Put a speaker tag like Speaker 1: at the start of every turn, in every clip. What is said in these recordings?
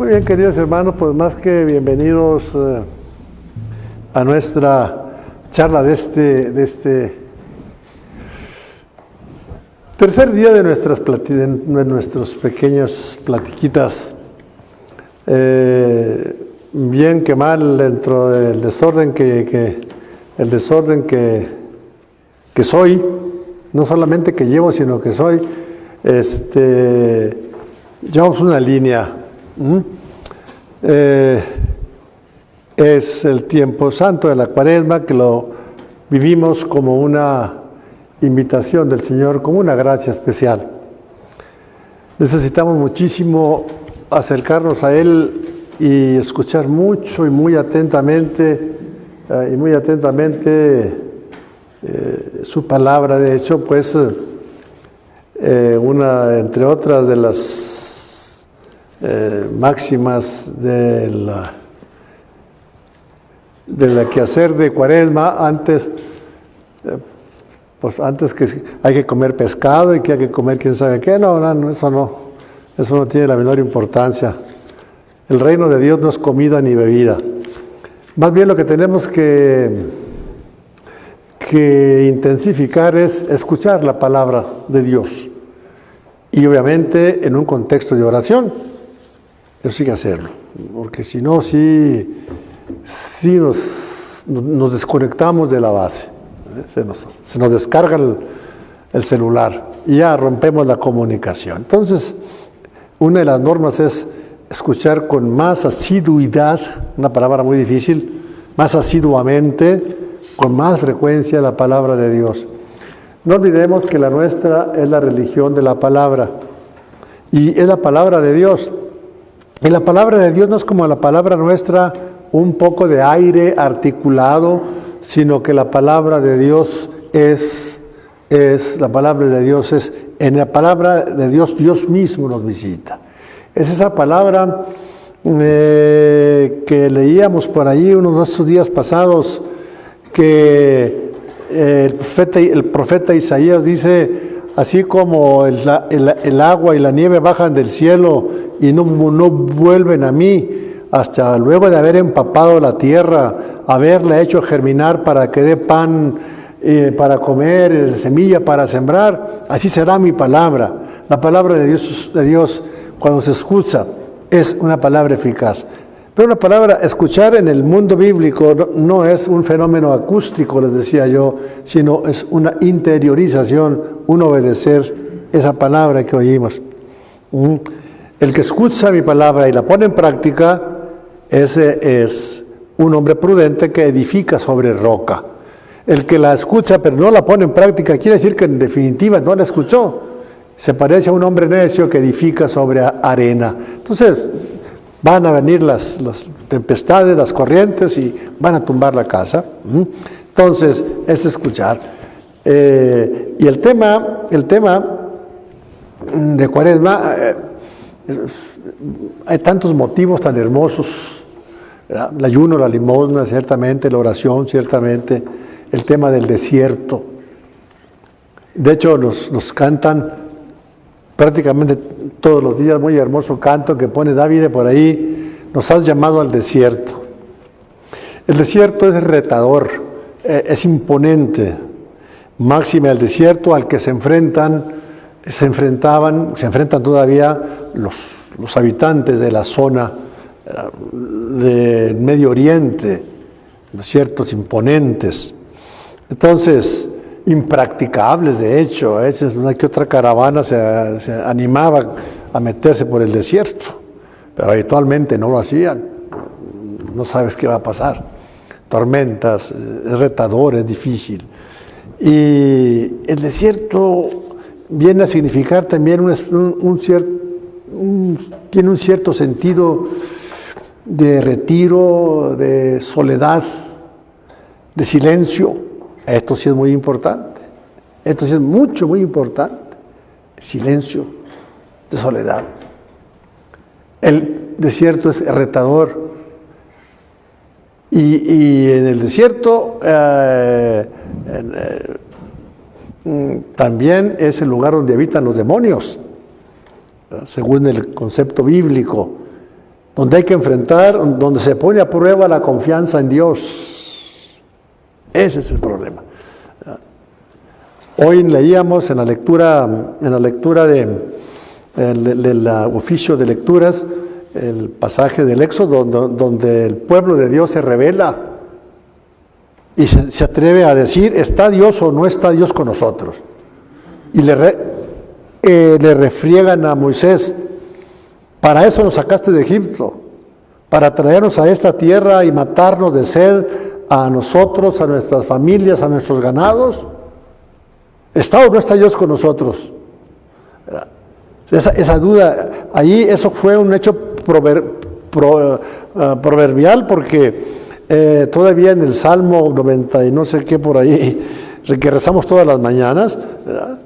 Speaker 1: Muy bien, queridos hermanos, pues más que bienvenidos a nuestra charla de este tercer día de nuestros pequeñas platiquitas. Bien que mal, dentro del desorden que soy, no solamente que llevo, sino que soy, llevamos una línea. Es el tiempo santo de la Cuaresma, que lo vivimos como una invitación del Señor, como una gracia especial. Necesitamos muchísimo acercarnos a Él y escuchar mucho y muy atentamente su palabra. De hecho, pues una entre otras de las máximas de la quehacer de Cuaresma, antes que hay que comer pescado y que hay que comer quién sabe qué, eso no tiene la menor importancia. El reino de Dios no es comida ni bebida. Más bien lo que tenemos que intensificar es escuchar la palabra de Dios. Y obviamente en un contexto de oración. Eso sí que hacerlo. Porque si no, sí nos desconectamos de la base. Se nos descarga el celular y ya rompemos la comunicación. Entonces, una de las normas es escuchar con más asiduidad, una palabra muy difícil, más asiduamente, con más frecuencia la palabra de Dios. No olvidemos que la nuestra es la religión de la palabra y es la palabra de Dios. Y la palabra de Dios no es como la palabra nuestra, un poco de aire articulado, sino que la palabra de Dios en la palabra de Dios, Dios mismo nos visita. Es esa palabra que leíamos por ahí unos de estos días pasados, que el profeta Isaías dice, así como el agua y la nieve bajan del cielo y no vuelven a mí, hasta luego de haber empapado la tierra, haberla hecho germinar para que dé pan para comer, semilla para sembrar, así será mi palabra. La palabra de Dios, cuando se escucha, es una palabra eficaz. Pero una palabra, escuchar en el mundo bíblico no es un fenómeno acústico, les decía yo, sino es una interiorización, un obedecer esa palabra que oímos. El que escucha mi palabra y la pone en práctica, ese es un hombre prudente que edifica sobre roca. El que la escucha pero no la pone en práctica, quiere decir que en definitiva no la escuchó. Se parece a un hombre necio que edifica sobre arena. Entonces, van a venir las tempestades, las corrientes y van a tumbar la casa. Entonces, es escuchar. Y el tema de Cuaresma, hay tantos motivos tan hermosos. El ayuno, la limosna, ciertamente, la oración, ciertamente, el tema del desierto. De hecho, nos cantan prácticamente todos los días, muy hermoso canto que pone David por ahí, nos has llamado al desierto. El desierto es retador, es imponente, máxime el desierto al que se enfrentan todavía los habitantes de la zona del Medio Oriente, desiertos imponentes. Entonces, impracticables, de hecho, a veces una que otra caravana se animaba a meterse por el desierto, pero habitualmente no lo hacían. No sabes qué va a pasar. Tormentas, es retador, es difícil. Y el desierto viene a significar también tiene un cierto sentido de retiro, de soledad, de silencio. Esto sí es muy importante. Esto sí es muy importante. Silencio, de soledad. El desierto es retador. Y en el desierto también es el lugar donde habitan los demonios, según el concepto bíblico, donde hay que enfrentar, donde se pone a prueba la confianza en Dios. Ese es el problema. Hoy leíamos en la lectura del oficio de lecturas, el pasaje del Éxodo, donde el pueblo de Dios se revela y se atreve a decir, ¿está Dios o no está Dios con nosotros? Y le refriegan a Moisés, para eso nos sacaste de Egipto, para traernos a esta tierra y matarnos de sed a nosotros, a nuestras familias, a nuestros ganados. ¿Está o no está Dios con nosotros? Esa duda, ahí eso fue un hecho proverbial, porque todavía en el Salmo 90 y no sé qué por ahí, que rezamos todas las mañanas, ¿verdad?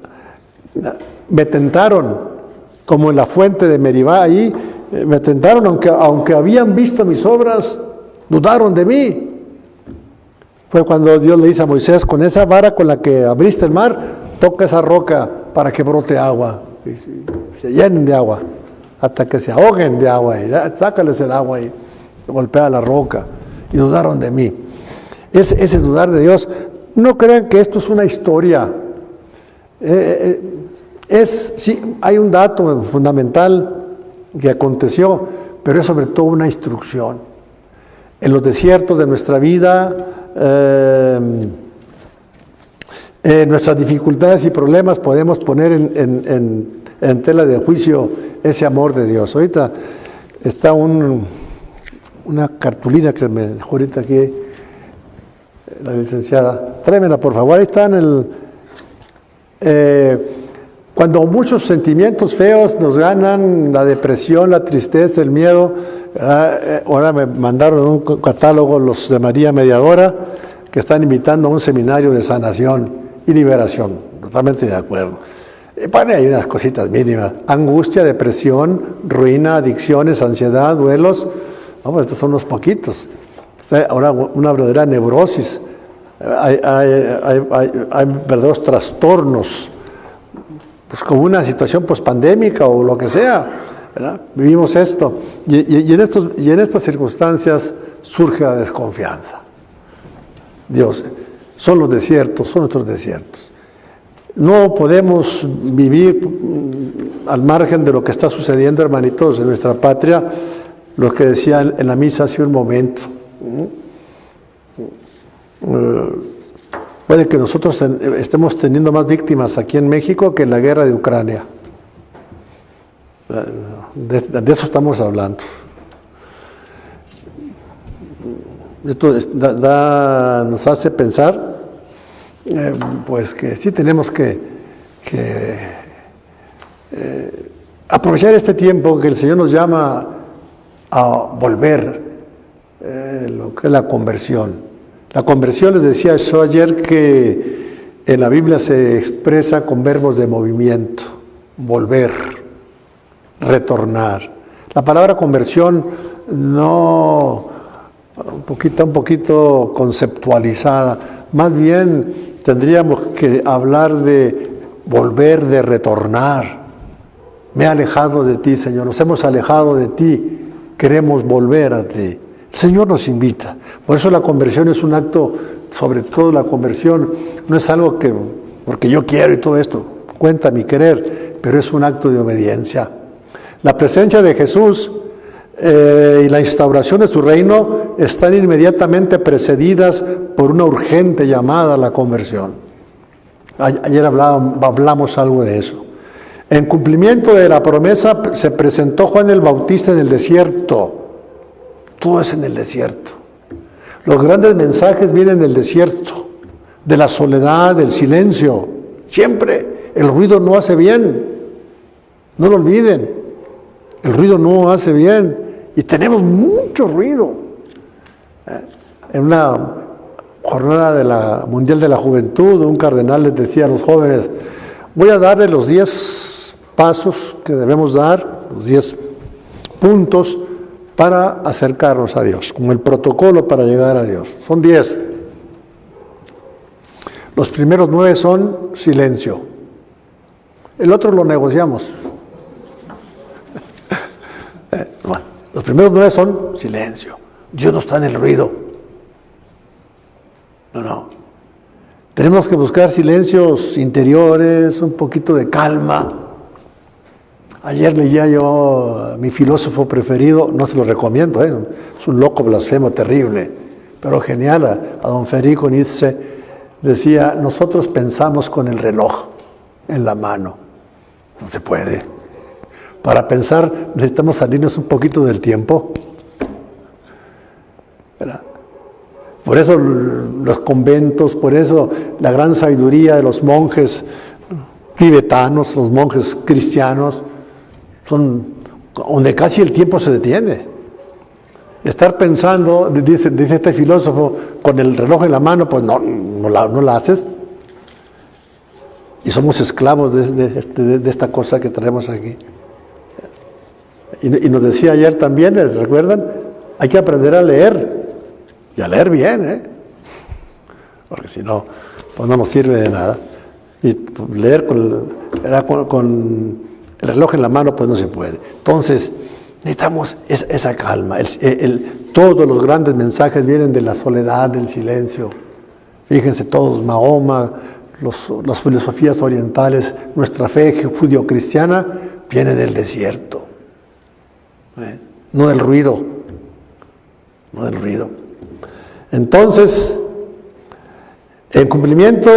Speaker 1: Me tentaron, como en la fuente de Meribá, ahí me tentaron, aunque habían visto mis obras, dudaron de mí. Fue cuando Dios le dice a Moisés, con esa vara con la que abriste el mar, toca esa roca para que brote agua, y se llenen de agua, hasta que se ahoguen de agua, y sácales el agua y golpea la roca, y dudaron de mí. Ese dudar de Dios, no crean que esto es una historia. Sí, hay un dato fundamental que aconteció, pero es sobre todo una instrucción. En los desiertos de nuestra vida, nuestras dificultades y problemas, podemos poner en tela de juicio ese amor de Dios. Ahorita está una cartulina que me dejó ahorita aquí la licenciada. Tráemela, por favor. Ahí está cuando muchos sentimientos feos nos ganan, la depresión, la tristeza, el miedo. Ahora me mandaron un catálogo los de María Mediadora, que están invitando a un seminario de sanación y liberación. Totalmente de acuerdo. Pone ahí unas cositas mínimas: angustia, depresión, ruina, adicciones, ansiedad, duelos. Vamos, estos son unos poquitos. Ahora una verdadera neurosis. Hay verdaderos trastornos, pues como una situación pospandémica o lo que sea, ¿verdad? Vivimos esto. Y en estas circunstancias surge la desconfianza. Dios, son los desiertos, son nuestros desiertos. No podemos vivir al margen de lo que está sucediendo, hermanitos, en nuestra patria, lo que decía en la misa hace un momento. Puede que nosotros estemos teniendo más víctimas aquí en México que en la guerra de Ucrania. De eso estamos hablando. Esto nos hace pensar, pues que sí tenemos que aprovechar este tiempo que el Señor nos llama a volver, lo que es la conversión. La conversión, les decía yo ayer, que en la Biblia se expresa con verbos de movimiento: volver, retornar. La palabra conversión un poquito conceptualizada. Más bien tendríamos que hablar de volver, de retornar. Me he alejado de ti, Señor, nos hemos alejado de ti, queremos volver a ti. El Señor nos invita. Por eso la conversión es un acto, sobre todo la conversión, no es algo que, porque yo quiero y todo esto, cuenta mi querer, pero es un acto de obediencia. La presencia de Jesús y la instauración de su reino están inmediatamente precedidas por una urgente llamada a la conversión. Ayer hablamos algo de eso. En cumplimiento de la promesa se presentó Juan el Bautista en el desierto. Todo es en el desierto. Los grandes mensajes vienen del desierto, de la soledad, del silencio. Siempre el ruido no hace bien. No lo olviden. El ruido no hace bien. Y tenemos mucho ruido. En una jornada de la Mundial de la Juventud, un cardenal les decía a los jóvenes: voy a darles los 10 pasos que debemos dar, los 10 puntos para acercarnos a Dios, como el protocolo para llegar a Dios. Son 10. Los primeros 9 son silencio. El otro lo negociamos. primeros 9 son silencio. Dios no está en el ruido. No. Tenemos que buscar silencios interiores, un poquito de calma. Ayer leía yo a mi filósofo preferido, no se lo recomiendo, es un loco blasfemo terrible, pero genial, a don Federico Nietzsche. Decía, nosotros pensamos con el reloj en la mano. No se puede. Para pensar necesitamos salirnos un poquito del tiempo. ¿Verdad? Por eso los conventos, por eso la gran sabiduría de los monjes tibetanos, los monjes cristianos, son donde casi el tiempo se detiene. Estar pensando, dice este filósofo, con el reloj en la mano, pues no la haces. Y somos esclavos de esta cosa que traemos aquí. Y nos decía ayer también, ¿les recuerdan? Hay que aprender a leer. Y a leer bien, porque si no, pues no nos sirve de nada. Y leer con el reloj en la mano, pues no se puede. Entonces, necesitamos esa calma. Todos los grandes mensajes vienen de la soledad, del silencio. Fíjense todos, Mahoma, las filosofías orientales, nuestra fe judío-cristiana viene del desierto. No del ruido. Entonces, en cumplimiento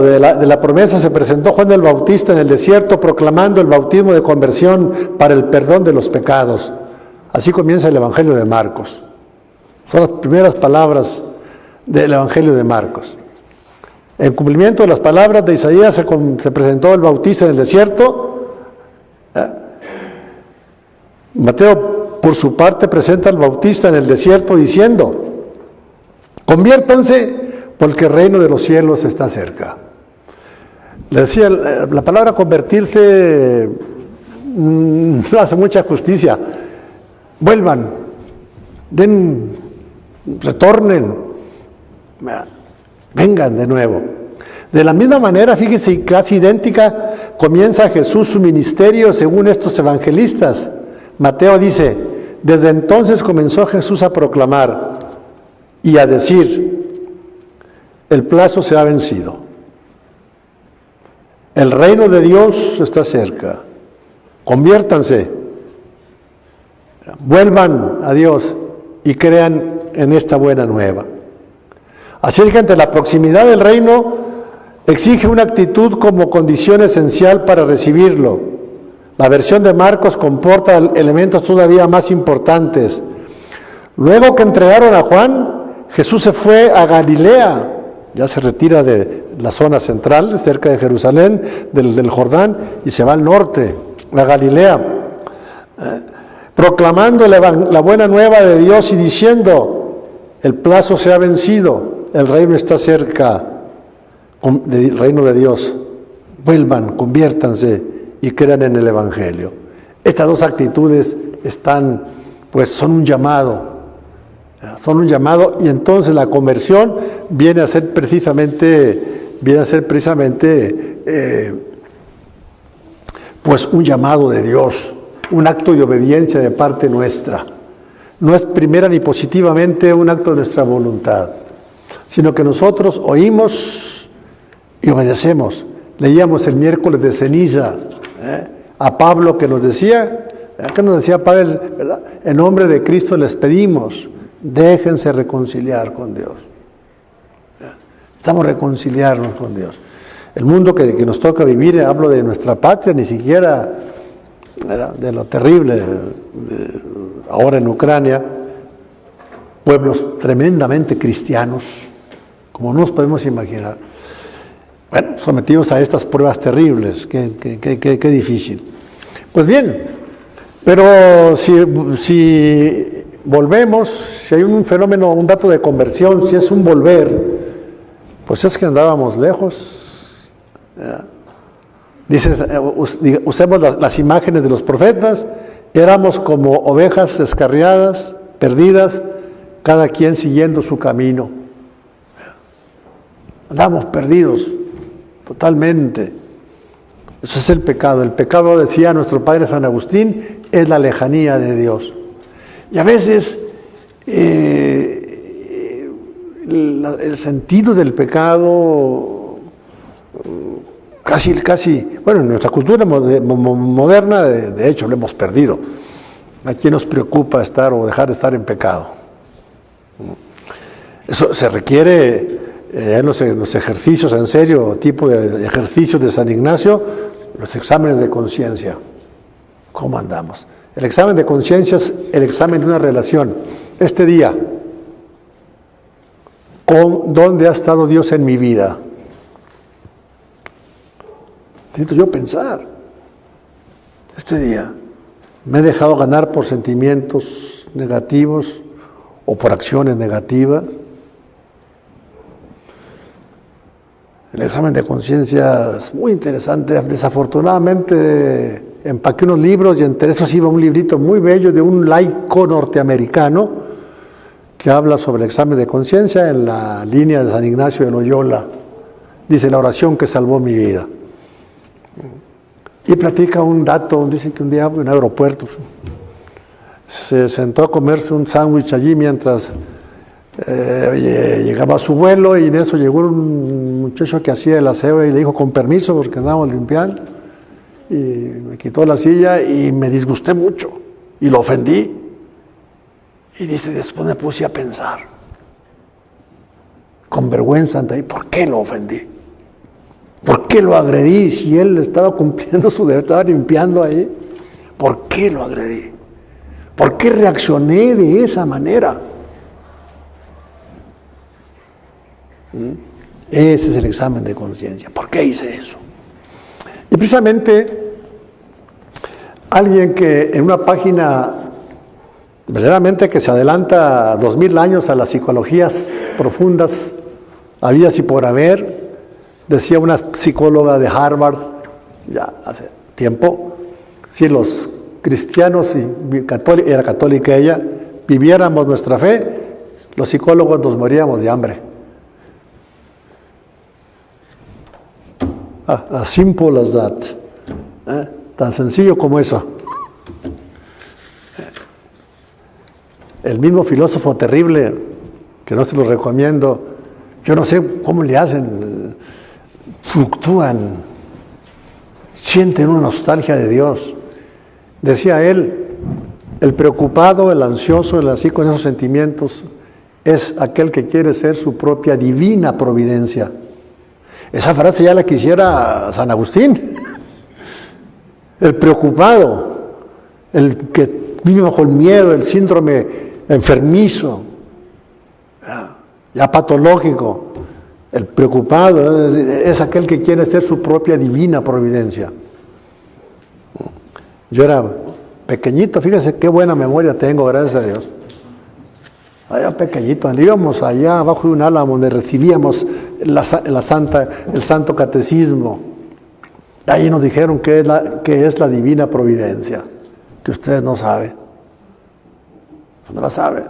Speaker 1: de la promesa, se presentó Juan el Bautista en el desierto proclamando el bautismo de conversión para el perdón de los pecados. Así comienza el Evangelio de Marcos. Son las primeras palabras del Evangelio de Marcos. En cumplimiento de las palabras de Isaías se presentó el Bautista en el desierto. Mateo, por su parte, presenta al Bautista en el desierto diciendo: conviértanse, porque el reino de los cielos está cerca. Le decía, la palabra convertirse no hace mucha justicia. Vuelvan, retornen, vengan de nuevo. De la misma manera, fíjese, casi idéntica, comienza Jesús su ministerio según estos evangelistas. Mateo dice: desde entonces comenzó Jesús a proclamar y a decir: el plazo se ha vencido, el reino de Dios está cerca, conviértanse, vuelvan a Dios y crean en esta buena nueva. Así es que ante la proximidad del reino exige una actitud como condición esencial para recibirlo. La versión de Marcos comporta elementos todavía más importantes. Luego que entregaron a Juan, Jesús se fue a Galilea, ya se retira de la zona central, cerca de Jerusalén, del Jordán, y se va al norte, a Galilea, proclamando la buena nueva de Dios y diciendo: el plazo se ha vencido, el reino está cerca, el reino de Dios. Vuelvan, conviértanse y crean en el Evangelio. Estas dos actitudes son un llamado. Y entonces la conversión viene a ser precisamente un llamado de Dios, un acto de obediencia de parte nuestra. No es primera ni positivamente un acto de nuestra voluntad, sino que nosotros oímos y obedecemos. Leíamos el miércoles de ceniza a Pablo que nos decía, Pablo, ¿verdad? En nombre de Cristo les pedimos: déjense reconciliar con Dios. Estamos reconciliarnos con Dios. El mundo que nos toca vivir, hablo de nuestra patria, ni siquiera de lo terrible ahora en Ucrania, pueblos tremendamente cristianos, como no nos podemos imaginar. Bueno, sometidos a estas pruebas terribles, qué difícil. Pues bien, pero si volvemos, si hay un fenómeno, un dato de conversión, si es un volver, pues es que andábamos lejos. Dices, usemos las imágenes de los profetas: éramos como ovejas descarriadas, perdidas, cada quien siguiendo su camino. Andamos perdidos totalmente. Eso es el pecado. El pecado, decía nuestro padre San Agustín, es la lejanía de Dios. Y a veces el sentido del pecado casi, bueno, en nuestra cultura moderna, de hecho, lo hemos perdido. ¿A quién nos preocupa estar o dejar de estar en pecado? Eso se requiere en los ejercicios en serio, tipo de ejercicios de San Ignacio, los exámenes de conciencia. ¿Cómo andamos? El examen de conciencia es el examen de una relación. Este día, ¿dónde ha estado Dios en mi vida? Necesito yo pensar. Este día, ¿me he dejado ganar por sentimientos negativos o por acciones negativas? El examen de conciencia es muy interesante. Desafortunadamente empaqué unos libros y entre esos iba un librito muy bello de un laico norteamericano que habla sobre el examen de conciencia en la línea de San Ignacio de Loyola. Dice: la oración que salvó mi vida. Y platica un dato, dice que un día en un aeropuerto se sentó a comerse un sándwich allí mientras llegaba a su vuelo, y en eso llegó un muchacho que hacía el aseo y le dijo: con permiso, porque andábamos limpiando, y me quitó la silla y me disgusté mucho y lo ofendí. Y dice, después me puse a pensar con vergüenza ante él, ¿por qué lo ofendí? ¿Por qué lo agredí si él estaba cumpliendo su deber, estaba limpiando ahí? ¿Por qué lo agredí? ¿Por qué reaccioné de esa manera? Ese es el examen de conciencia. ¿Por qué hice eso? Y precisamente alguien que en una página verdaderamente que se adelanta 2000 años a las psicologías profundas habidas y por haber, decía una psicóloga de Harvard ya hace tiempo, si los cristianos, era católica ella, viviéramos nuestra fe, los psicólogos nos moríamos de hambre. As simple as that. Tan sencillo como eso. El mismo filósofo terrible, que no se lo recomiendo, yo no sé cómo le hacen, fluctúan, sienten una nostalgia de Dios. Decía él, el preocupado, el ansioso, el así con esos sentimientos, es aquel que quiere ser su propia divina providencia. Esa frase ya la quisiera San Agustín. El preocupado, el que vive bajo el miedo, el síndrome enfermizo, ya patológico. El preocupado es aquel que quiere ser su propia divina providencia. Yo era pequeñito, fíjese qué buena memoria tengo, gracias a Dios. Allá pequeñito, íbamos allá abajo de un álamo donde recibíamos el santo catecismo. Ahí nos dijeron que es la divina providencia, que ustedes no saben. No la saben.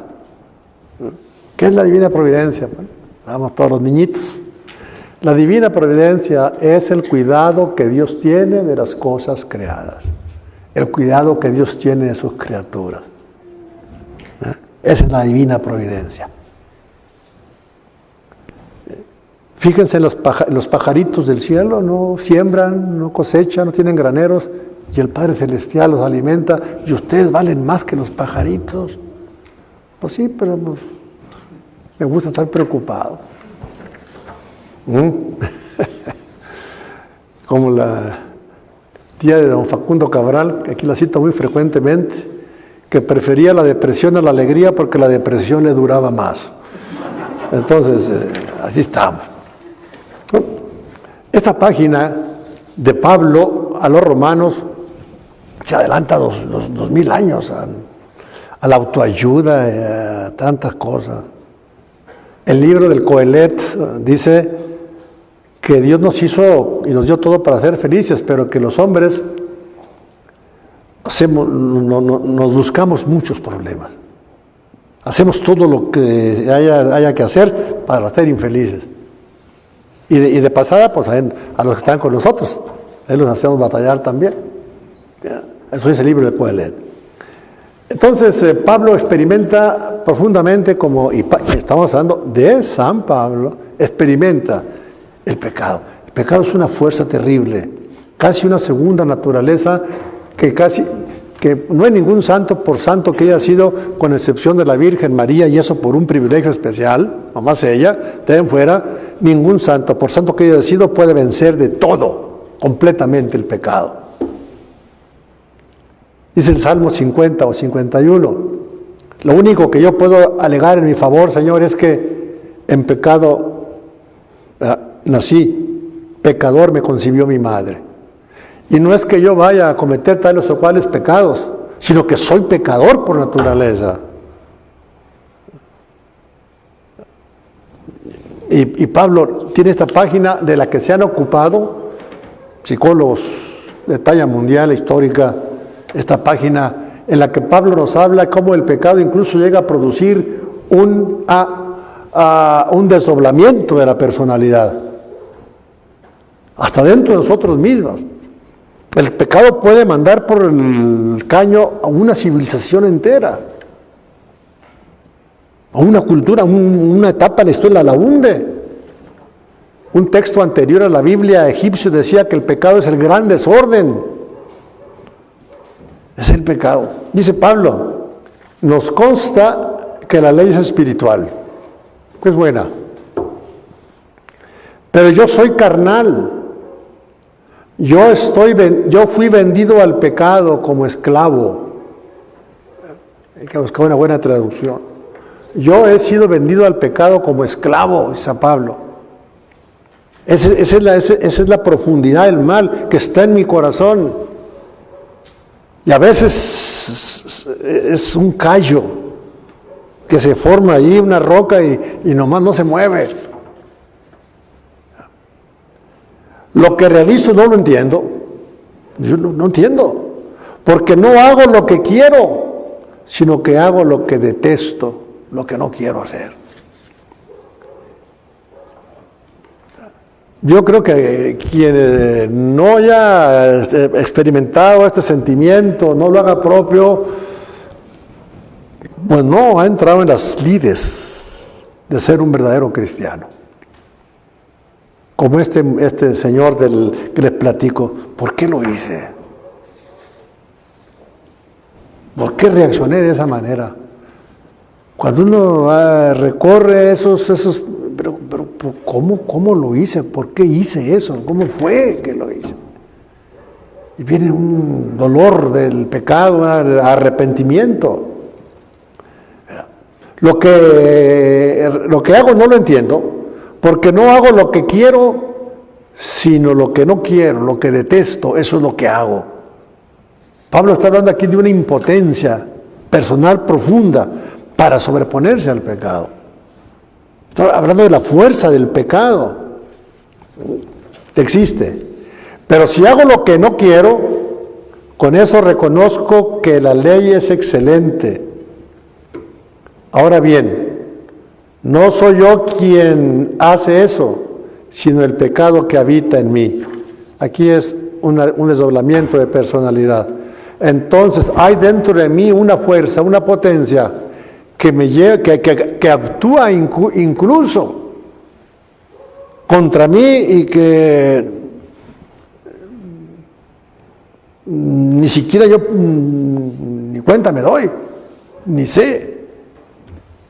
Speaker 1: ¿Qué es la divina providencia? Bueno, vamos todos los niñitos. La divina providencia es el cuidado que Dios tiene de las cosas creadas. El cuidado que Dios tiene de sus criaturas. Esa es la divina providencia. Fíjense en los pajaritos del cielo, no siembran, no cosechan, no tienen graneros, y el Padre Celestial los alimenta, y ustedes valen más que los pajaritos. Pues sí, pero me gusta estar preocupado. Como la tía de don Facundo Cabral, que aquí la cito muy frecuentemente, que prefería la depresión a la alegría porque la depresión le duraba más. Entonces, así estamos. Esta página de Pablo a los romanos se adelanta los 2000 años a la autoayuda, a tantas cosas. El libro del Coelet dice que Dios nos hizo y nos dio todo para ser felices, pero que los hombres nos buscamos muchos problemas. Hacemos todo lo que haya que hacer para ser infelices. Y de pasada, pues a los que están con nosotros, los hacemos batallar también. Eso dice el libro de Coelet. Entonces, Pablo experimenta profundamente, y estamos hablando de San Pablo, experimenta el pecado. El pecado es una fuerza terrible, casi una segunda naturaleza que no hay ningún santo, por santo que haya sido, con excepción de la Virgen María, y eso por un privilegio especial, nomás ella, de ahí en fuera, ningún santo, por santo que haya sido, puede vencer de todo, completamente el pecado. Dice el Salmo 50 o 51, lo único que yo puedo alegar en mi favor, Señor, es que en pecado nací, pecador me concibió mi madre. Y no es que yo vaya a cometer tales o cuales pecados, sino que soy pecador por naturaleza. Y Pablo tiene esta página de la que se han ocupado psicólogos de talla mundial, histórica, esta página en la que Pablo nos habla cómo el pecado incluso llega a producir un desdoblamiento de la personalidad, hasta dentro de nosotros mismos. El pecado puede mandar por el caño a una civilización entera, a una cultura, una etapa de la historia la hunde. Un texto anterior a la Biblia egipcio decía que el pecado es el gran desorden. Es el pecado. Dice Pablo, nos consta que la ley es espiritual, que es buena, pero yo soy carnal. Yo fui vendido al pecado como esclavo. Hay que buscar una buena traducción. Yo he sido vendido al pecado como esclavo, dice San Pablo. Esa es la profundidad del mal que está en mi corazón. Y a veces es un callo que se forma allí, una roca, y nomás no se mueve. Lo que realizo no lo entiendo. Yo no entiendo. Porque no hago lo que quiero, sino que hago lo que detesto, lo que no quiero hacer. Yo creo que quien no haya experimentado este sentimiento, no lo haga propio, pues no ha entrado en las lides de ser un verdadero cristiano. Como este señor que les platico, ¿por qué lo hice? ¿Por qué reaccioné de esa manera? Cuando uno recorre pero ¿cómo lo hice? ¿Por qué hice eso? ¿Cómo fue que lo hice? Y viene un dolor del pecado, un arrepentimiento. Lo que hago no lo entiendo, porque no hago lo que quiero, sino lo que no quiero, lo que detesto, eso es lo que hago. Pablo está hablando aquí de una impotencia personal profunda para sobreponerse al pecado. Está hablando de la fuerza del pecado. Existe. Pero si hago lo que no quiero, con eso reconozco que la ley es excelente. Ahora bien, no soy yo quien hace eso, sino el pecado que habita en mí. Aquí es un desdoblamiento de personalidad. Entonces hay dentro de mí una fuerza, una potencia que me lleva, que actúa incluso contra mí y que ni siquiera yo ni cuenta me doy, ni sé.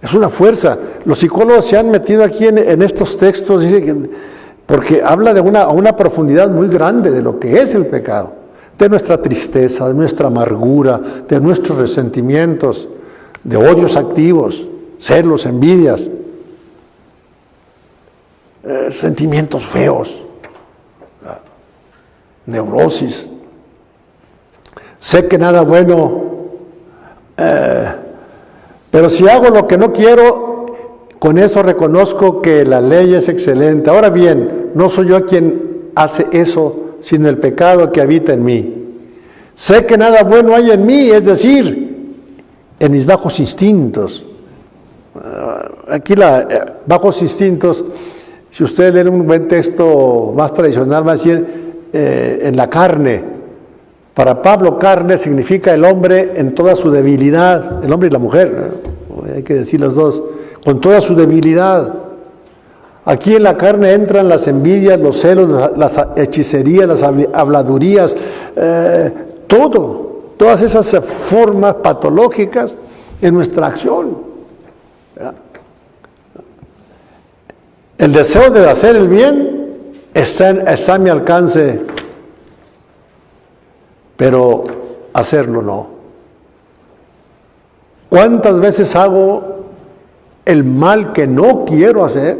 Speaker 1: Es una fuerza. Los psicólogos se han metido aquí en estos textos, dice que, porque habla de una profundidad muy grande de lo que es el pecado, de nuestra tristeza, de nuestra amargura, de nuestros resentimientos, de odios activos, celos, envidias, sentimientos feos, neurosis. Sé que nada bueno, pero si hago lo que no quiero, con eso reconozco que la ley es excelente. Ahora bien, no soy yo quien hace eso, sino el pecado que habita en mí. Sé que nada bueno hay en mí, es decir, en mis bajos instintos. Aquí bajos instintos, si ustedes leen un buen texto más tradicional, va a decir en la carne, Para Pablo, carne significa el hombre en toda su debilidad, el hombre y la mujer, hay que decir los dos, con toda su debilidad. Aquí en la carne entran las envidias, los celos, las hechicerías, las habladurías, todas esas formas patológicas en nuestra acción. ¿Verdad? El deseo de hacer el bien está a mi alcance, pero hacerlo no. ¿Cuántas veces hago el mal que no quiero hacer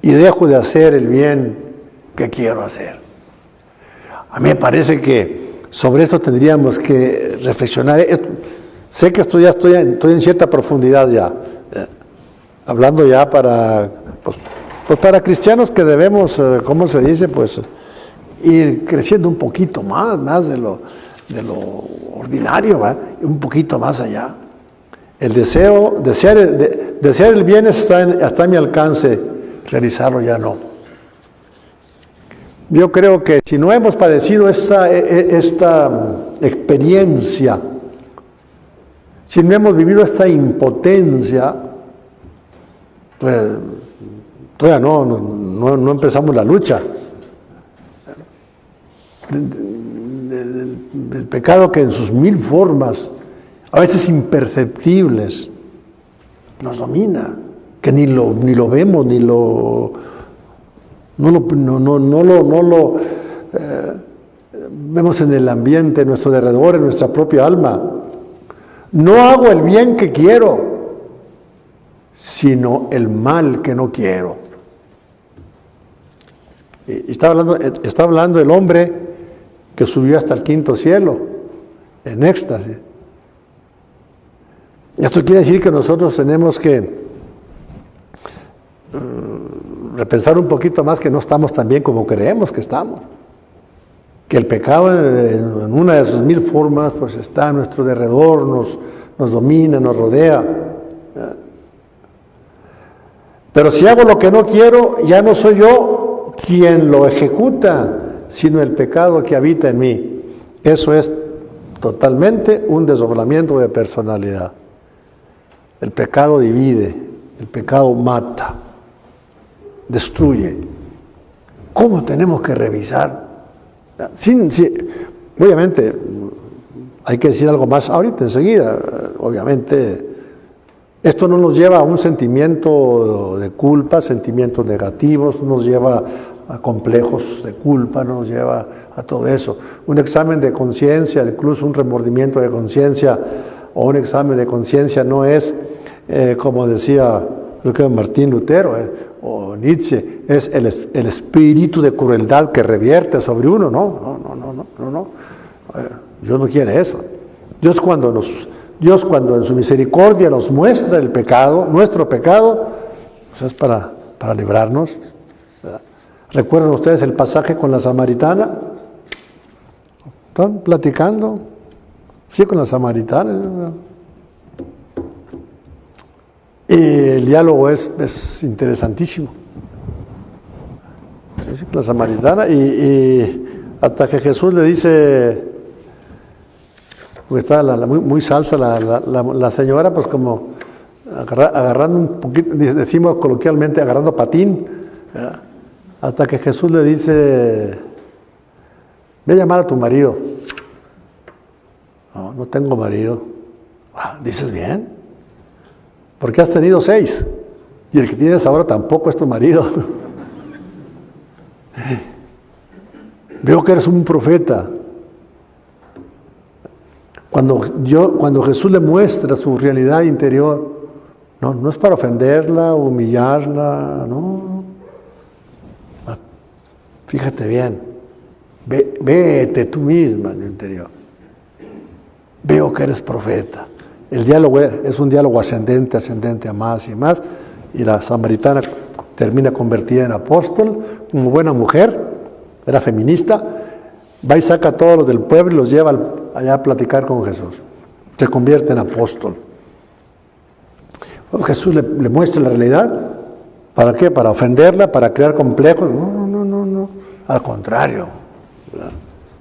Speaker 1: y dejo de hacer el bien que quiero hacer? A mí me parece que sobre esto tendríamos que reflexionar. Sé que estoy en cierta profundidad ya, hablando ya para cristianos que debemos, ¿cómo se dice? Pues ir creciendo un poquito más de lo ordinario, ¿va? Un poquito más allá. El desear el bien está a mi alcance, realizarlo ya no. Yo creo que si no hemos padecido esta experiencia, si no hemos vivido esta impotencia, pues todavía no empezamos la lucha. Del pecado que en sus mil formas, a veces imperceptibles, nos domina, que ni lo vemos, no lo vemos en el ambiente, en nuestro derredor, en nuestra propia alma. No hago el bien que quiero, sino el mal que no quiero. Y está hablando el hombre que subió hasta el quinto cielo, en éxtasis. Esto quiere decir que nosotros tenemos que repensar un poquito más, que no estamos tan bien como creemos que estamos. Que el pecado en una de sus mil formas pues está a nuestro derredor, nos domina, nos rodea. Pero si hago lo que no quiero, ya no soy yo quien lo ejecuta, sino el pecado que habita en mí. Eso es totalmente un desdoblamiento de personalidad. El pecado divide, el pecado mata, destruye. ¿Cómo tenemos que revisar? Obviamente, hay que decir algo más ahorita, enseguida. Obviamente, esto no nos lleva a un sentimiento de culpa, sentimientos negativos, no nos lleva a complejos de culpa, no nos lleva a todo eso. Un examen de conciencia, incluso un remordimiento de conciencia o un examen de conciencia no es, como decía, creo que Martín Lutero o Nietzsche, es el espíritu de crueldad que revierte sobre uno. No. Dios no quiere eso. Dios cuando en su misericordia nos muestra el pecado, nuestro pecado, pues es para librarnos. ¿Recuerdan ustedes el pasaje con la samaritana? ¿Están platicando? Sí, con la samaritana. Y el diálogo es interesantísimo. Sí, con la samaritana. Y hasta que Jesús le dice, porque está muy salsa la señora, pues como agarrando un poquito, decimos coloquialmente, agarrando patín, ¿verdad? Hasta que Jesús le dice, ve a llamar a tu marido. No tengo marido. ¿Dices bien? Porque has tenido 6 y el que tienes ahora tampoco es tu marido. Veo que eres un profeta. Cuando Jesús le muestra su realidad interior, no es para ofenderla, humillarla, no. Fíjate bien, vete tú misma en el interior. Veo que eres profeta. El diálogo es un diálogo ascendente a más y más, y la samaritana termina convertida en apóstol, como buena mujer, era feminista, va y saca a todos los del pueblo y los lleva allá a platicar con Jesús. Se convierte en apóstol. Jesús le muestra la realidad. ¿Para qué? ¿Para ofenderla? ¿Para crear complejos? No. Al contrario.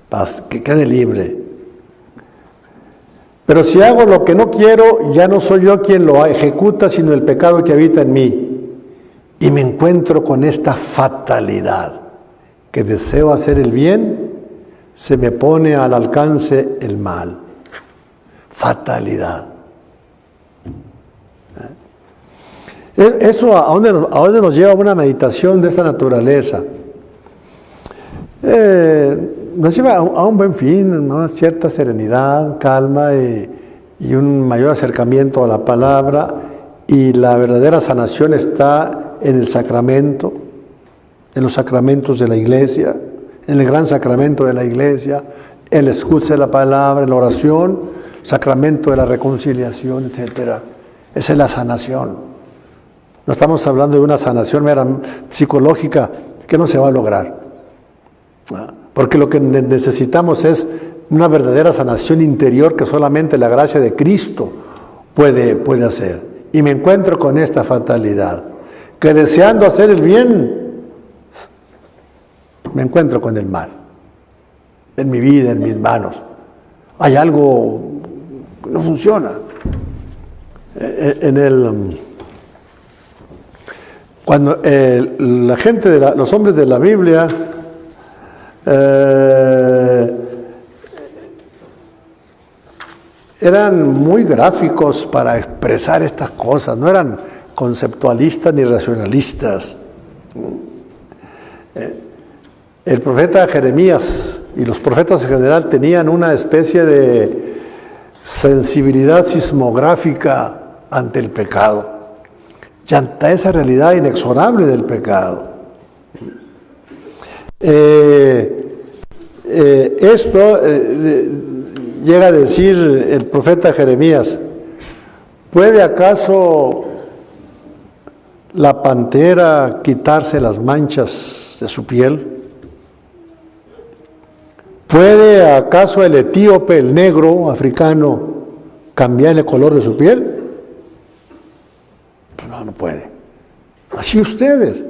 Speaker 1: paz, que quede libre. Pero si hago lo que no quiero, ya no soy yo quien lo ejecuta, sino el pecado que habita en mí. Y me encuentro con esta fatalidad, que deseo hacer el bien, se me pone al alcance el mal. Fatalidad. Eso a dónde nos lleva una meditación de esta naturaleza. Nos lleva a un buen fin, a una cierta serenidad, calma y un mayor acercamiento a la palabra, y la verdadera sanación está en el sacramento, en los sacramentos de la iglesia, en el gran sacramento de la iglesia, el escucha de la palabra, la oración, el sacramento de la reconciliación, etc. Esa es la sanación. No estamos hablando de una sanación mera psicológica que no se va a lograr. Porque lo que necesitamos es una verdadera sanación interior que solamente la gracia de Cristo puede hacer. Y me encuentro con esta fatalidad, que deseando hacer el bien, me encuentro con el mal. En mi vida, en mis manos. Hay algo que no funciona. Cuando la gente, los hombres de la Biblia, eran muy gráficos para expresar estas cosas, no eran conceptualistas ni racionalistas. El profeta Jeremías y los profetas en general tenían una especie de sensibilidad sismográfica ante el pecado y ante esa realidad inexorable del pecado. Llega a decir el profeta Jeremías: ¿puede acaso la pantera quitarse las manchas de su piel? ¿Puede acaso el etíope, el negro africano, cambiar el color de su piel? Pues no puede. Así ustedes,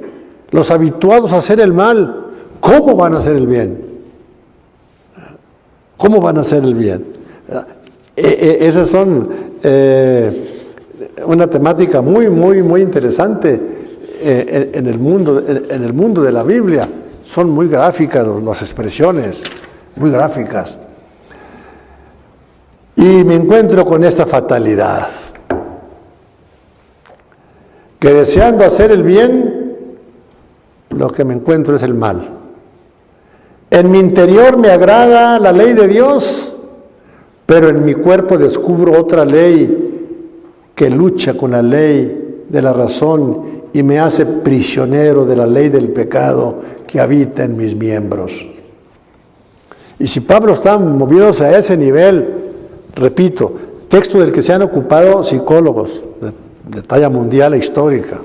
Speaker 1: los habituados a hacer el mal, ¿cómo van a hacer el bien? ¿Cómo van a hacer el bien? Esas son una temática muy interesante en el mundo de la Biblia. Son muy gráficas las expresiones, muy gráficas. Y me encuentro con esta fatalidad, que deseando hacer el bien, lo que me encuentro es el mal. En mi interior me agrada la ley de Dios, pero en mi cuerpo descubro otra ley que lucha con la ley de la razón y me hace prisionero de la ley del pecado que habita en mis miembros. Y si Pablo está moviéndose a ese nivel, repito, texto del que se han ocupado psicólogos de talla mundial e histórica,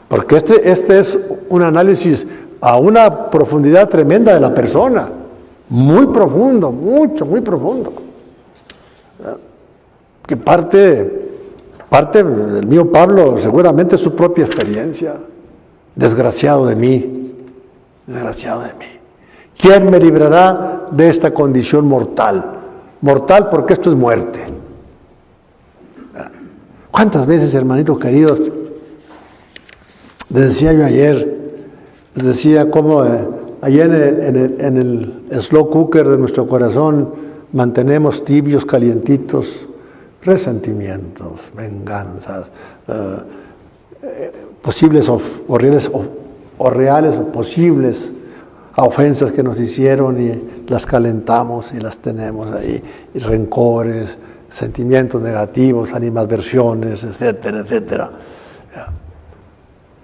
Speaker 1: porque este es un análisis a una profundidad tremenda de la persona, muy profundo, muy profundo, que parte del mío Pablo seguramente su propia experiencia. Desgraciado de mí, ¿quién me librará de esta condición mortal? Mortal porque esto es muerte. ¿Cuántas veces, hermanitos queridos, les decía yo ayer, les decía cómo allá en el slow cooker de nuestro corazón mantenemos tibios, calientitos, resentimientos, venganzas, posibles o reales o posibles ofensas que nos hicieron, y las calentamos y las tenemos ahí, y rencores, sentimientos negativos, animadversiones, etcétera.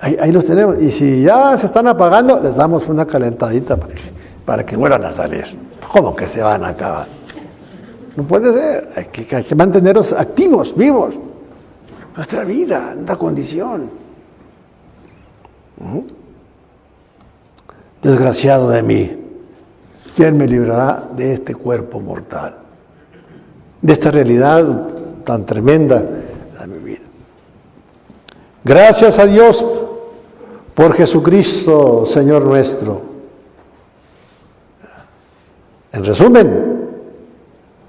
Speaker 1: Ahí los tenemos, y si ya se están apagando, les damos una calentadita para que vuelvan a salir. ¿Cómo que se van a acabar? No puede ser, hay que mantenerlos activos, vivos. Nuestra vida, nuestra condición. Desgraciado de mí, ¿quién me librará de este cuerpo mortal? De esta realidad tan tremenda de mi vida. Gracias a Dios por Jesucristo, Señor nuestro. En resumen,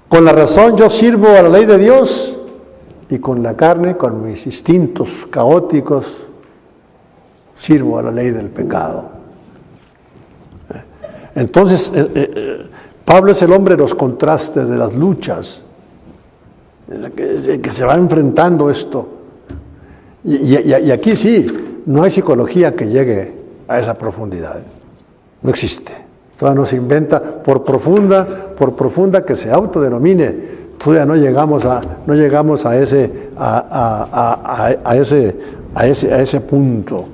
Speaker 1: con la razón yo sirvo a la ley de Dios y con la carne, con mis instintos caóticos, sirvo a la ley del pecado. Entonces, Pablo es el hombre de los contrastes, de las luchas, en la que se va enfrentando esto. Y aquí sí, no hay psicología que llegue a esa profundidad. No existe. Todavía no se inventa, por profunda que se autodenomine, todavía no llegamos a ese punto.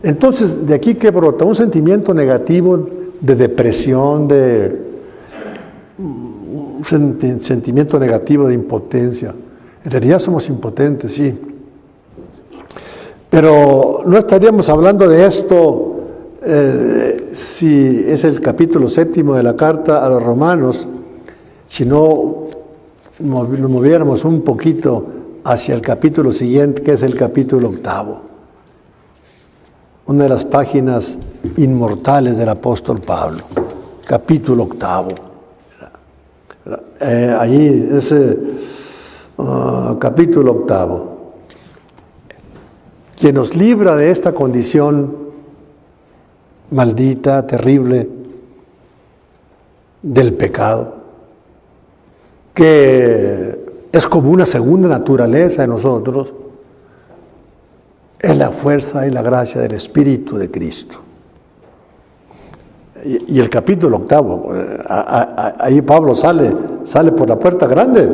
Speaker 1: Entonces, de aquí que brota un sentimiento negativo de depresión, un sentimiento negativo de impotencia. En realidad somos impotentes, sí. Pero no estaríamos hablando de esto si es el capítulo 7 de la carta a los Romanos, si no nos moviéramos un poquito hacia el capítulo siguiente, que es el capítulo 8. Una de las páginas inmortales del apóstol Pablo, capítulo 8. Allí, ese capítulo 8, quien nos libra de esta condición maldita, terrible, del pecado, que es como una segunda naturaleza en nosotros, es la fuerza y la gracia del Espíritu de Cristo. Y el capítulo 8, ahí Pablo sale por la puerta grande.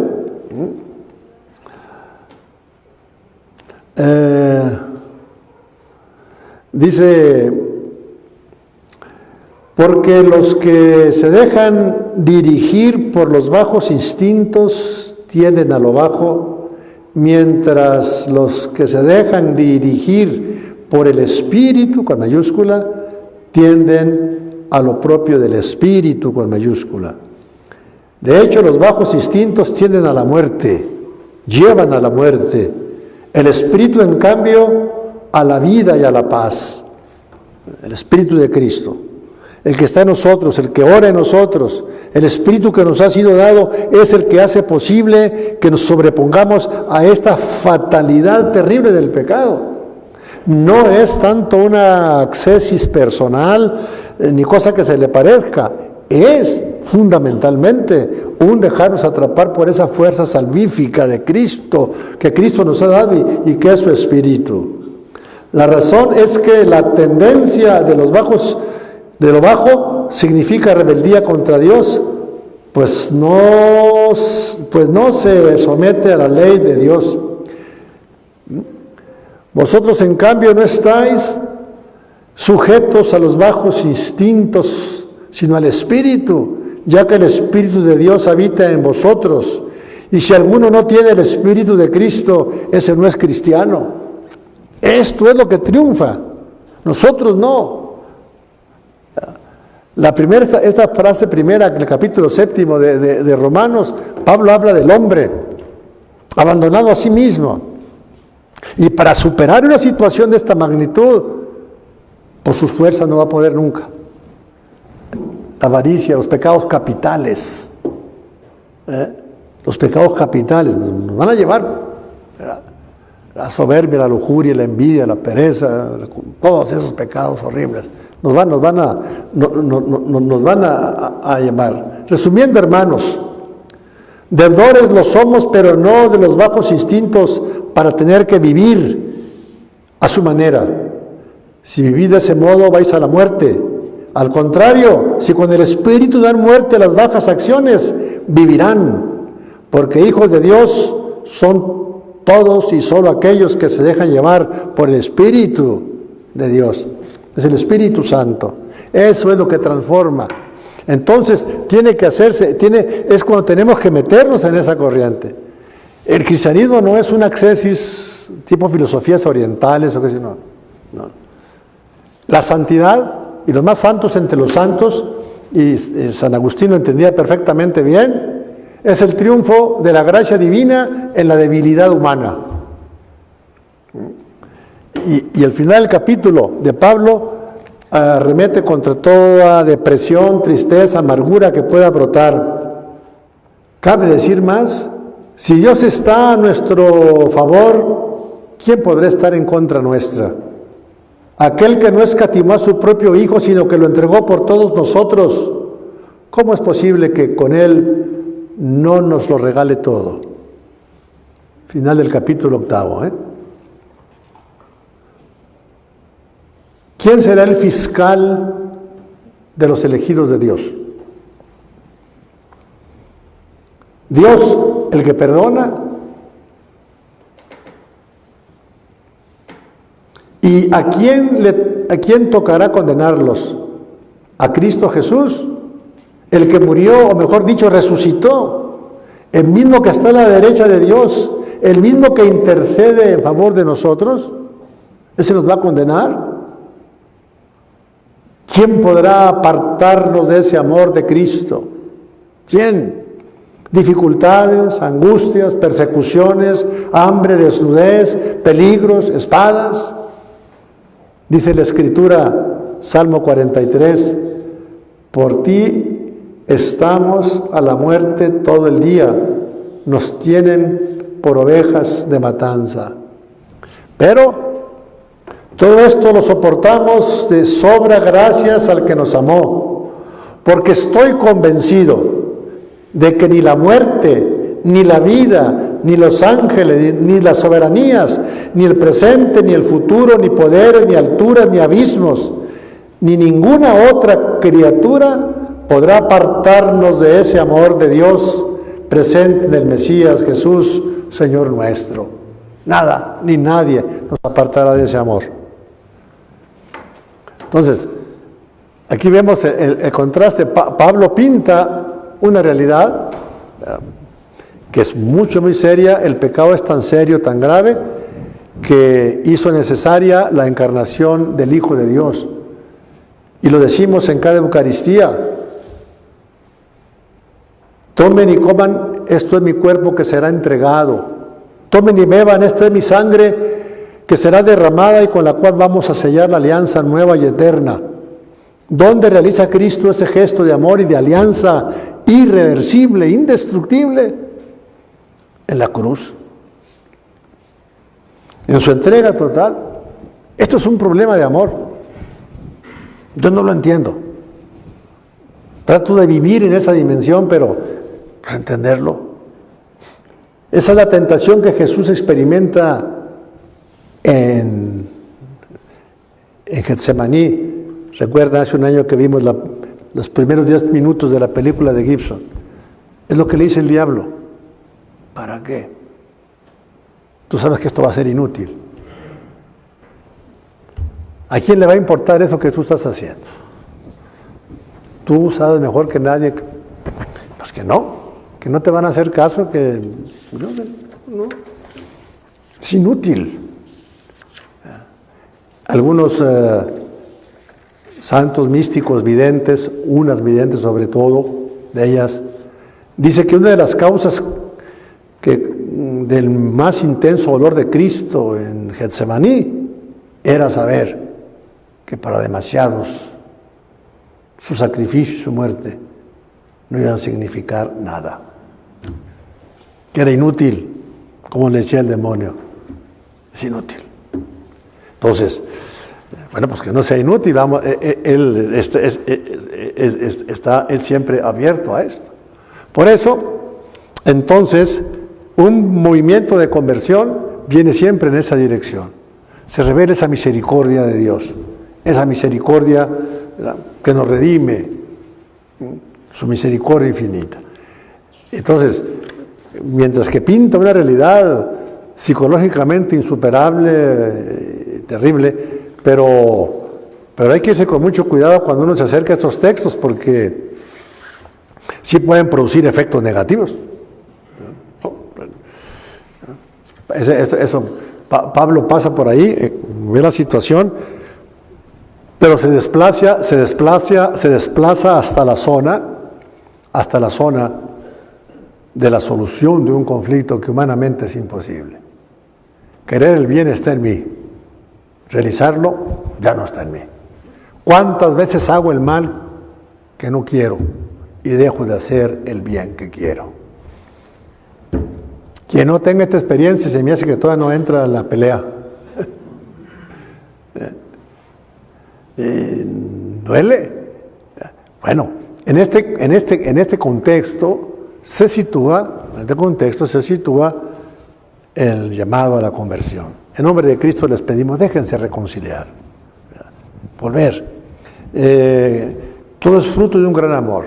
Speaker 1: Dice, porque los que se dejan dirigir por los bajos instintos tienden a lo bajo, mientras los que se dejan dirigir por el Espíritu, con mayúscula, tienden a lo propio del Espíritu, con mayúscula. De hecho, los bajos instintos tienden a la muerte, llevan a la muerte. El Espíritu, en cambio, a la vida y a la paz. El Espíritu de Cristo, el que está en nosotros, el que ora en nosotros, el Espíritu que nos ha sido dado, es el que hace posible que nos sobrepongamos a esta fatalidad terrible del pecado. No es tanto una accesis personal, ni cosa que se le parezca, es fundamentalmente un dejarnos atrapar por esa fuerza salvífica de Cristo, que Cristo nos ha dado y que es su Espíritu. La razón es que la tendencia de lo bajo significa rebeldía contra Dios, pues no se somete a la ley de Dios. Vosotros, en cambio, no estáis sujetos a los bajos instintos, sino al Espíritu, ya que el Espíritu de Dios habita en vosotros. Y si alguno no tiene el Espíritu de Cristo, ese no es cristiano. Esto es lo que triunfa, nosotros no. Esta frase primera del capítulo 7 de Romanos, Pablo habla del hombre abandonado a sí mismo. Y para superar una situación de esta magnitud, por sus fuerzas no va a poder nunca. La avaricia, los pecados capitales, nos van a llevar la soberbia, la lujuria, la envidia, la pereza, todos esos pecados horribles. Nos van a llevar. Resumiendo, hermanos, deudores lo somos, pero no de los bajos instintos para tener que vivir a su manera. Si vivís de ese modo, vais a la muerte. Al contrario, si con el Espíritu dan muerte a las bajas acciones, vivirán, porque hijos de Dios son todos y solo aquellos que se dejan llevar por el Espíritu de Dios. Es el Espíritu Santo. Eso es lo que transforma. Entonces, es cuando tenemos que meternos en esa corriente. El cristianismo no es una accesis tipo filosofías orientales o qué sé, no. La santidad y los más santos entre los santos, y San Agustín lo entendía perfectamente bien, es el triunfo de la gracia divina en la debilidad humana. Y al final del capítulo de Pablo arremete contra toda depresión, tristeza, amargura que pueda brotar. Cabe decir más, si Dios está a nuestro favor, ¿quién podrá estar en contra nuestra? Aquel que no escatimó a su propio Hijo, sino que lo entregó por todos nosotros, ¿cómo es posible que con Él no nos lo regale todo? Final del capítulo 8. ¿Quién será el fiscal de los elegidos de Dios? Dios, el que perdona. ¿Y a quién tocará condenarlos? ¿A Cristo Jesús? El que murió, o mejor dicho, resucitó. El mismo que está a la derecha de Dios. El mismo que intercede en favor de nosotros. ¿Ese nos va a condenar? ¿Quién podrá apartarnos de ese amor de Cristo? ¿Quién? Dificultades, angustias, persecuciones, hambre, desnudez, peligros, espadas. Dice la Escritura, Salmo 43, por ti estamos a la muerte todo el día, nos tienen por ovejas de matanza. Pero todo esto lo soportamos de sobra gracias al que nos amó, porque estoy convencido de que ni la muerte, ni la vida, ni los ángeles, ni las soberanías, ni el presente, ni el futuro, ni poderes, ni alturas, ni abismos, ni ninguna otra criatura podrá apartarnos de ese amor de Dios presente en el Mesías Jesús, Señor nuestro. Nada, ni nadie nos apartará de ese amor. Entonces, aquí vemos el contraste. Pablo pinta una realidad que es muy seria. El pecado es tan serio, tan grave, que hizo necesaria la encarnación del Hijo de Dios. Y lo decimos en cada Eucaristía. Tomen y coman, esto es mi cuerpo que será entregado. Tomen y beban, esta es mi sangre que será derramada y con la cual vamos a sellar la alianza nueva y eterna. ¿Dónde realiza Cristo ese gesto de amor y de alianza irreversible, indestructible? En la cruz. En su entrega total. Esto es un problema de amor. Yo no lo entiendo. Trato de vivir en esa dimensión, pero para entenderlo. Esa es la tentación que Jesús experimenta en Getsemaní. Recuerda, hace un año que vimos los primeros 10 minutos de la película de Gibson. Es lo que le dice el diablo. ¿Para qué? Tú sabes que esto va a ser inútil. ¿A quién le va a importar eso que tú estás haciendo? Tú sabes mejor que nadie. Pues que no te van a hacer caso, que no. Es inútil. Algunos santos místicos videntes, unas videntes sobre todo de ellas, dice que una de las causas del más intenso dolor de Cristo en Getsemaní era saber que para demasiados su sacrificio y su muerte no iban a significar nada, que era inútil, como le decía el demonio. Es inútil. Entonces, bueno, pues que no sea inútil, vamos, él está siempre abierto a esto. Por eso, entonces, un movimiento de conversión viene siempre en esa dirección. Se revela esa misericordia de Dios, esa misericordia que nos redime, su misericordia infinita. Entonces, mientras que pinta una realidad psicológicamente insuperable, terrible, pero hay que irse con mucho cuidado cuando uno se acerca a estos textos, porque sí pueden producir efectos negativos. Pablo pasa por ahí, ve la situación, pero se desplaza hasta la zona de la solución de un conflicto que humanamente es imposible. Querer el bien está en mí, realizarlo ya no está en mí. ¿Cuántas veces hago el mal que no quiero y dejo de hacer el bien que quiero? Quien no tenga esta experiencia, se me hace que todavía no entra en la pelea. ¿Duele? Bueno, en este contexto se sitúa el llamado a la conversión. En nombre de Cristo les pedimos, déjense reconciliar, volver. Todo es fruto de un gran amor.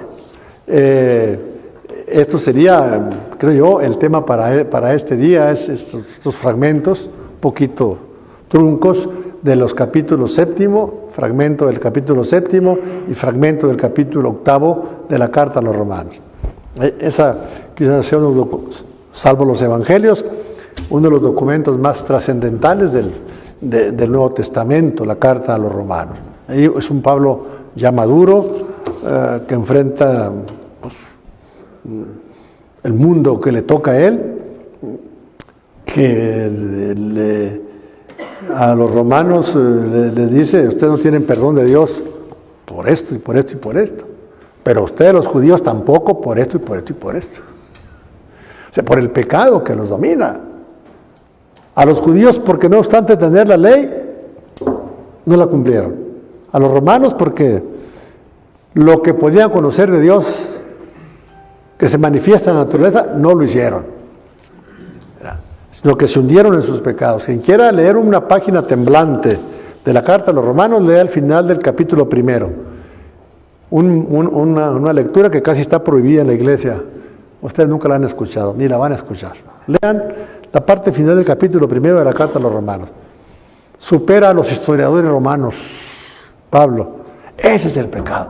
Speaker 1: Esto sería, creo yo, el tema para este día, es estos fragmentos, un poquito truncos, de los capítulos 7, fragmento del capítulo 7 y fragmento del capítulo 8 de la carta a los Romanos. Esa quizás sea salvo los evangelios, uno de los documentos más trascendentales del Nuevo Testamento, la carta a los Romanos. Ahí es un Pablo ya maduro, que enfrenta el mundo que le toca a él, que a los romanos les dice: ustedes no tienen perdón de Dios por esto y por esto y por esto, pero ustedes los judíos tampoco por esto y por esto y por esto. O sea, por el pecado que los domina. A los judíos porque no obstante tener la ley, no la cumplieron. A los romanos porque lo que podían conocer de Dios, que se manifiesta en la naturaleza, no lo hicieron. Sino que se hundieron en sus pecados. Quien quiera leer una página temblante de la carta a los Romanos, lea al final del capítulo 1. Una lectura que casi está prohibida en la iglesia. Ustedes nunca la han escuchado, ni la van a escuchar. Lean la parte final del capítulo 1 de la carta a los Romanos. Supera a los historiadores romanos, Pablo. Ese es el pecado.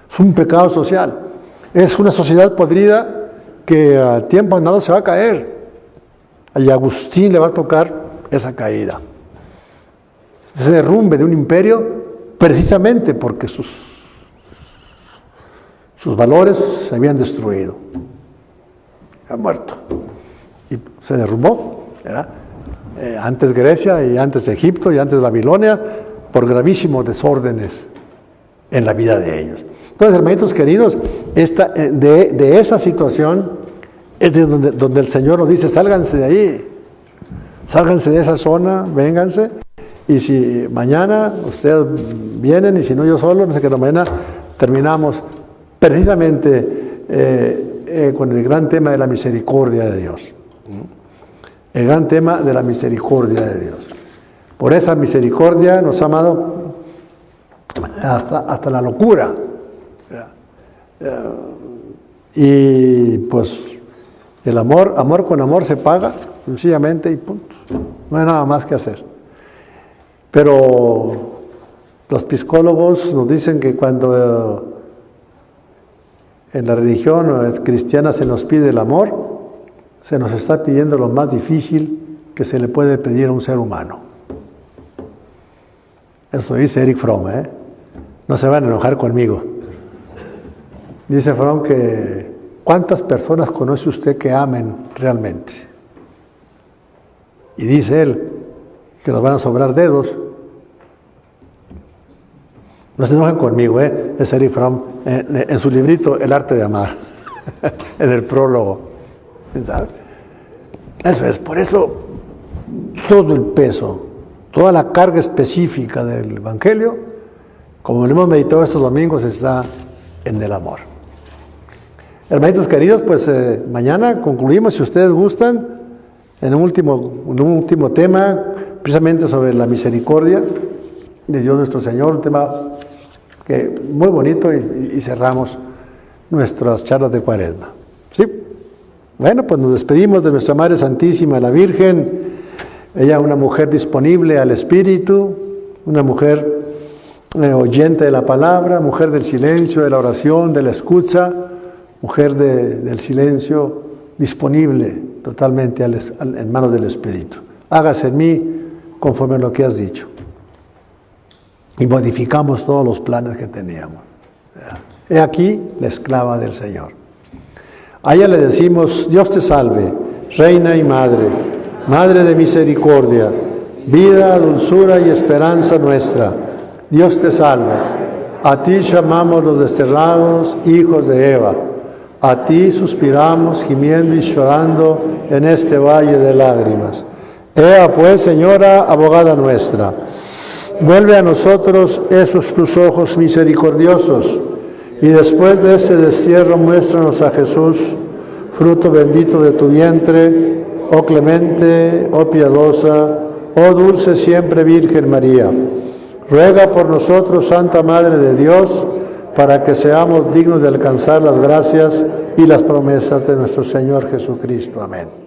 Speaker 1: Es un pecado social. Es una sociedad podrida que al tiempo andado se va a caer. Y a Agustín le va a tocar esa caída. Ese derrumbe de un imperio, precisamente porque sus valores se habían destruido. Ha muerto. Y se derrumbó, ¿verdad? Antes Grecia y antes Egipto y antes Babilonia, por gravísimos desórdenes en la vida de ellos. Entonces, hermanitos queridos, de esa situación es de donde el Señor nos dice: sálganse de ahí, sálganse de esa zona, vénganse, y si mañana ustedes vienen, y si no yo solo, no sé qué, mañana terminamos precisamente con el gran tema de la misericordia de Dios. El gran tema de la misericordia de Dios. Por esa misericordia nos ha amado hasta la locura. Y pues el amor con amor se paga, sencillamente, y punto. No hay nada más que hacer. Pero los psicólogos nos dicen que cuando en la religión cristiana se nos pide el amor, se nos está pidiendo lo más difícil que se le puede pedir a un ser humano. Eso dice Erich Fromm, No se van a enojar conmigo. Dice Fromm que ¿cuántas personas conoce usted que amen realmente? Y dice él que nos van a sobrar dedos. No se enojen conmigo, es Erich Fromm, en su librito El arte de amar, en el prólogo. ¿Sabe? Eso es, por eso todo el peso, toda la carga específica del Evangelio, como lo hemos meditado estos domingos, está en el amor. Hermanitos queridos, pues mañana concluimos, si ustedes gustan, en un último tema, precisamente sobre la misericordia de Dios nuestro Señor, un tema que muy bonito, y cerramos nuestras charlas de Cuaresma. ¿Sí? Bueno, pues nos despedimos de nuestra Madre Santísima, la Virgen, ella una mujer disponible al Espíritu, una mujer oyente de la palabra, mujer del silencio, de la oración, de la escucha, mujer del silencio, disponible totalmente en manos del Espíritu. Hágase en mí conforme a lo que has dicho. Y modificamos todos los planes que teníamos. He aquí la esclava del Señor. A ella le decimos: Dios te salve, Reina y Madre, Madre de misericordia, vida, dulzura y esperanza nuestra. Dios te salve. A ti llamamos los desterrados hijos de Eva. A ti suspiramos, gimiendo y llorando en este valle de lágrimas. Ea pues, Señora, abogada nuestra, vuelve a nosotros esos tus ojos misericordiosos, y después de ese destierro muéstranos a Jesús, fruto bendito de tu vientre, oh clemente, oh piadosa, oh dulce siempre Virgen María. Ruega por nosotros, Santa Madre de Dios, para que seamos dignos de alcanzar las gracias y las promesas de nuestro Señor Jesucristo. Amén.